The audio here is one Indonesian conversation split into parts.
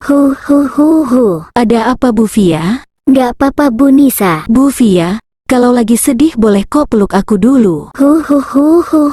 Hu hu hu hu. Ada apa Bu Fia? Nggak apa-apa Bu Nisa. Bu Fia, kalau lagi sedih boleh kok peluk aku dulu.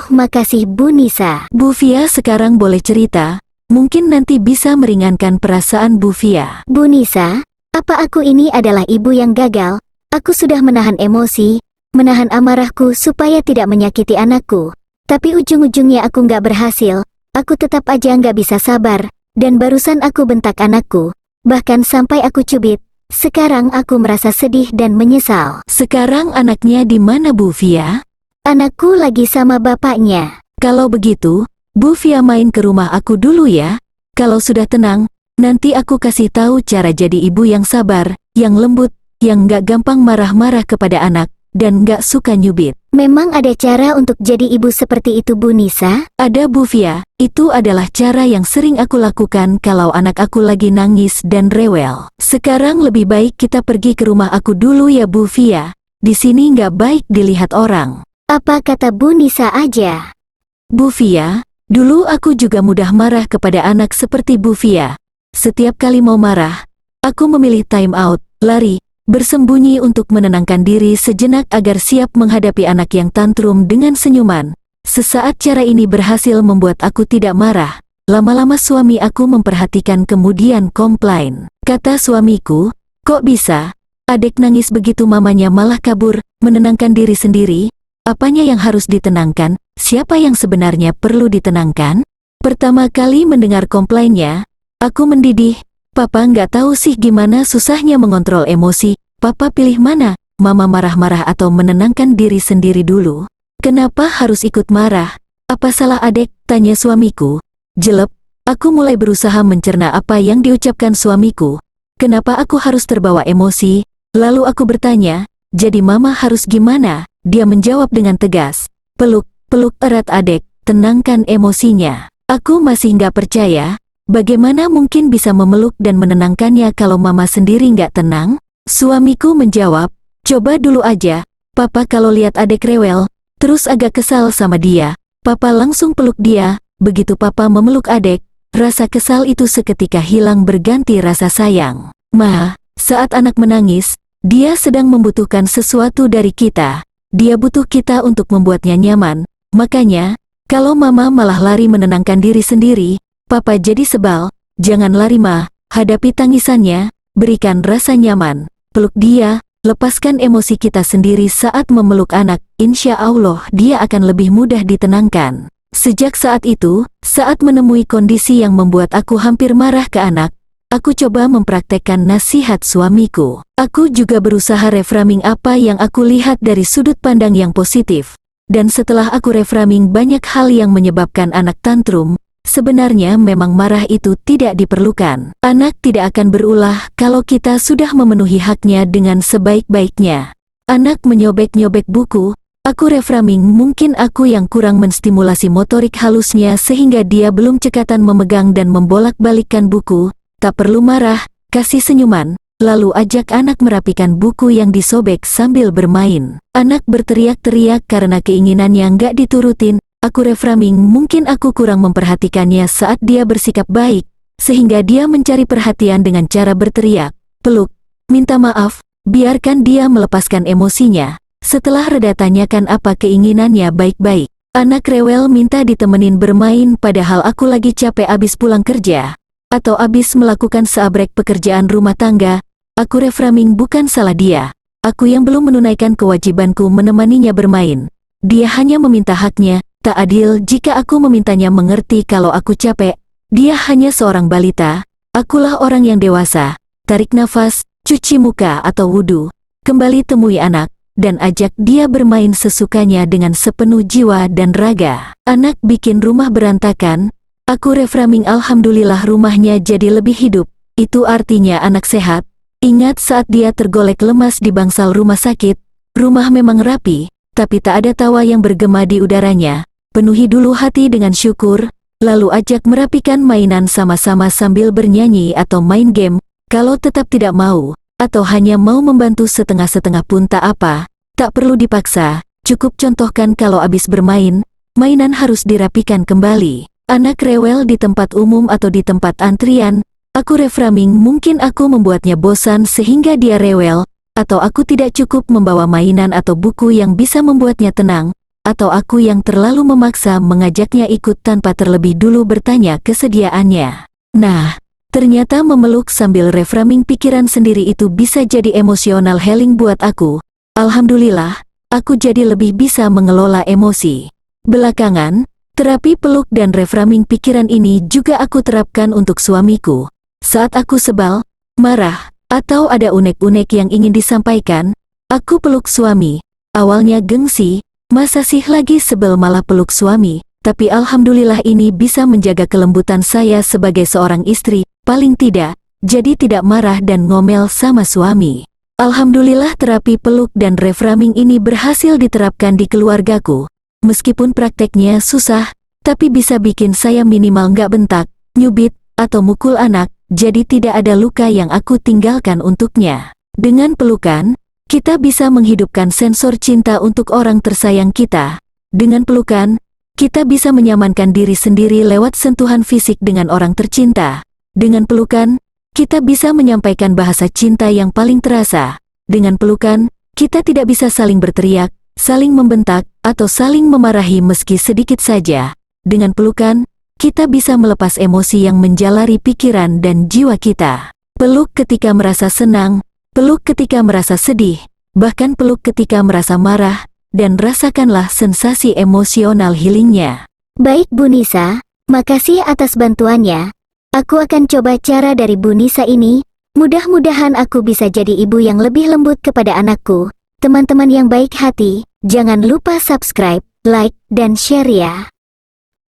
Makasih Bu Nisa. Bu Fia sekarang boleh cerita, mungkin nanti bisa meringankan perasaan Bu Fia. Bu Nisa, apa aku ini adalah ibu yang gagal? Aku sudah menahan emosi, menahan amarahku supaya tidak menyakiti anakku. Tapi ujung-ujungnya aku nggak berhasil. Aku tetap aja nggak bisa sabar. Dan barusan aku bentak anakku, bahkan sampai aku cubit. Sekarang aku merasa sedih dan menyesal. Sekarang anaknya di mana Bu Fia? Anakku lagi sama bapaknya. Kalau begitu, Bu Fia main ke rumah aku dulu ya. Kalau sudah tenang, nanti aku kasih tahu cara jadi ibu yang sabar, yang lembut, yang nggak gampang marah-marah kepada anak, dan nggak suka nyubit. Memang ada cara untuk jadi ibu seperti itu Bu Nisa? Ada Bu Fia, itu adalah cara yang sering aku lakukan kalau anak aku lagi nangis dan rewel. Sekarang lebih baik kita pergi ke rumah aku dulu ya Bu Fia. Di sini nggak baik dilihat orang. Apa kata Bu Nisa aja? Bu Fia, dulu aku juga mudah marah kepada anak seperti Bu Fia. Setiap kali mau marah, aku memilih time out, lari, bersembunyi untuk menenangkan diri sejenak agar siap menghadapi anak yang tantrum dengan senyuman. Sesaat cara ini berhasil membuat aku tidak marah. Lama-lama suami aku memperhatikan kemudian komplain. Kata suamiku, kok bisa? Adik nangis begitu mamanya malah kabur, menenangkan diri sendiri. Apanya yang harus ditenangkan? Siapa yang sebenarnya perlu ditenangkan? Pertama kali mendengar komplainnya, aku mendidih. Papa nggak tahu sih gimana susahnya mengontrol emosi. Papa pilih mana? Mama marah-marah atau menenangkan diri sendiri dulu? Kenapa harus ikut marah? Apa salah adek? Tanya suamiku. Jelek, aku mulai berusaha mencerna apa yang diucapkan suamiku. Kenapa aku harus terbawa emosi? Lalu aku bertanya, jadi mama harus gimana? Dia menjawab dengan tegas. Peluk erat adek, tenangkan emosinya. Aku masih nggak percaya. Bagaimana mungkin bisa memeluk dan menenangkannya kalau mama sendiri nggak tenang? Suamiku menjawab, coba dulu aja, papa kalau lihat adek rewel, terus agak kesal sama dia, papa langsung peluk dia. Begitu papa memeluk adek, rasa kesal itu seketika hilang berganti rasa sayang. Ma, saat anak menangis, dia sedang membutuhkan sesuatu dari kita. Dia butuh kita untuk membuatnya nyaman. Makanya, kalau mama malah lari menenangkan diri sendiri, papa jadi sebal. Jangan lari Ma, hadapi tangisannya, berikan rasa nyaman, peluk dia, lepaskan emosi kita sendiri saat memeluk anak, insya Allah dia akan lebih mudah ditenangkan. Sejak saat itu, saat menemui kondisi yang membuat aku hampir marah ke anak, aku coba mempraktekkan nasihat suamiku. Aku juga berusaha reframing apa yang aku lihat dari sudut pandang yang positif. Dan setelah aku reframing banyak hal yang menyebabkan anak tantrum, sebenarnya memang marah itu tidak diperlukan. Anak tidak akan berulah kalau kita sudah memenuhi haknya dengan sebaik-baiknya. Anak menyobek-nyobek buku, aku reframing mungkin aku yang kurang menstimulasi motorik halusnya sehingga dia belum cekatan memegang dan membolak-balikkan buku. Tak perlu marah, kasih senyuman, lalu ajak anak merapikan buku yang disobek sambil bermain. Anak berteriak-teriak karena keinginannya nggak diturutin. Aku reframing mungkin aku kurang memperhatikannya saat dia bersikap baik, sehingga dia mencari perhatian dengan cara berteriak, peluk, minta maaf, biarkan dia melepaskan emosinya. Setelah reda tanyakan apa keinginannya baik-baik. Anak rewel minta ditemenin bermain padahal aku lagi capek abis pulang kerja, atau abis melakukan seabrek pekerjaan rumah tangga. Aku reframing bukan salah dia. Aku yang belum menunaikan kewajibanku menemaninya bermain. Dia hanya meminta haknya. Tak adil jika aku memintanya mengerti kalau aku capek. Dia hanya seorang balita, akulah orang yang dewasa. Tarik nafas, cuci muka atau wudhu, kembali temui anak, dan ajak dia bermain sesukanya dengan sepenuh jiwa dan raga. Anak bikin rumah berantakan, aku reframing alhamdulillah rumahnya jadi lebih hidup. Itu artinya anak sehat. Ingat saat dia tergolek lemas di bangsal rumah sakit, rumah memang rapi, tapi tak ada tawa yang bergema di udaranya. Penuhi dulu hati dengan syukur, lalu ajak merapikan mainan sama-sama sambil bernyanyi atau main game. Kalau tetap tidak mau, atau hanya mau membantu setengah-setengah pun tak apa, tak perlu dipaksa, cukup contohkan kalau abis bermain, mainan harus dirapikan kembali. Anak rewel di tempat umum atau di tempat antrian, Aku reframing, mungkin aku membuatnya bosan sehingga dia rewel, atau aku tidak cukup membawa mainan atau buku yang bisa membuatnya tenang, atau aku yang terlalu memaksa mengajaknya ikut tanpa terlebih dulu bertanya kesediaannya. Nah, ternyata memeluk sambil reframing pikiran sendiri itu bisa jadi emosional healing buat aku. Alhamdulillah, aku jadi lebih bisa mengelola emosi. Belakangan, terapi peluk dan reframing pikiran ini juga aku terapkan untuk suamiku. Saat aku sebal, marah, atau ada unek-unek yang ingin disampaikan, aku peluk suami. Awalnya gengsi, masa sih lagi sebel malah peluk suami, tapi alhamdulillah ini bisa menjaga kelembutan saya sebagai seorang istri, paling tidak, jadi tidak marah dan ngomel sama suami. Alhamdulillah terapi peluk dan reframing ini berhasil diterapkan di keluargaku. Meskipun prakteknya susah, tapi bisa bikin saya minimal nggak bentak, nyubit, atau mukul anak, jadi tidak ada luka yang aku tinggalkan untuknya. Dengan pelukan, kita bisa menghidupkan sensor cinta untuk orang tersayang kita. Dengan pelukan, kita bisa menyamankan diri sendiri lewat sentuhan fisik dengan orang tercinta. Dengan pelukan, kita bisa menyampaikan bahasa cinta yang paling terasa. Dengan pelukan, kita tidak bisa saling berteriak, saling membentak, atau saling memarahi meski sedikit saja. Dengan pelukan, kita bisa melepas emosi yang menjalari pikiran dan jiwa kita. Peluk ketika merasa senang, peluk ketika merasa sedih, bahkan peluk ketika merasa marah, dan rasakanlah sensasi emosional healingnya. Baik Bu Nisa, makasih atas bantuannya. Aku akan coba cara dari Bu Nisa ini. Mudah-mudahan aku bisa jadi ibu yang lebih lembut kepada anakku. Teman-teman yang baik hati, jangan lupa subscribe, like, dan share ya.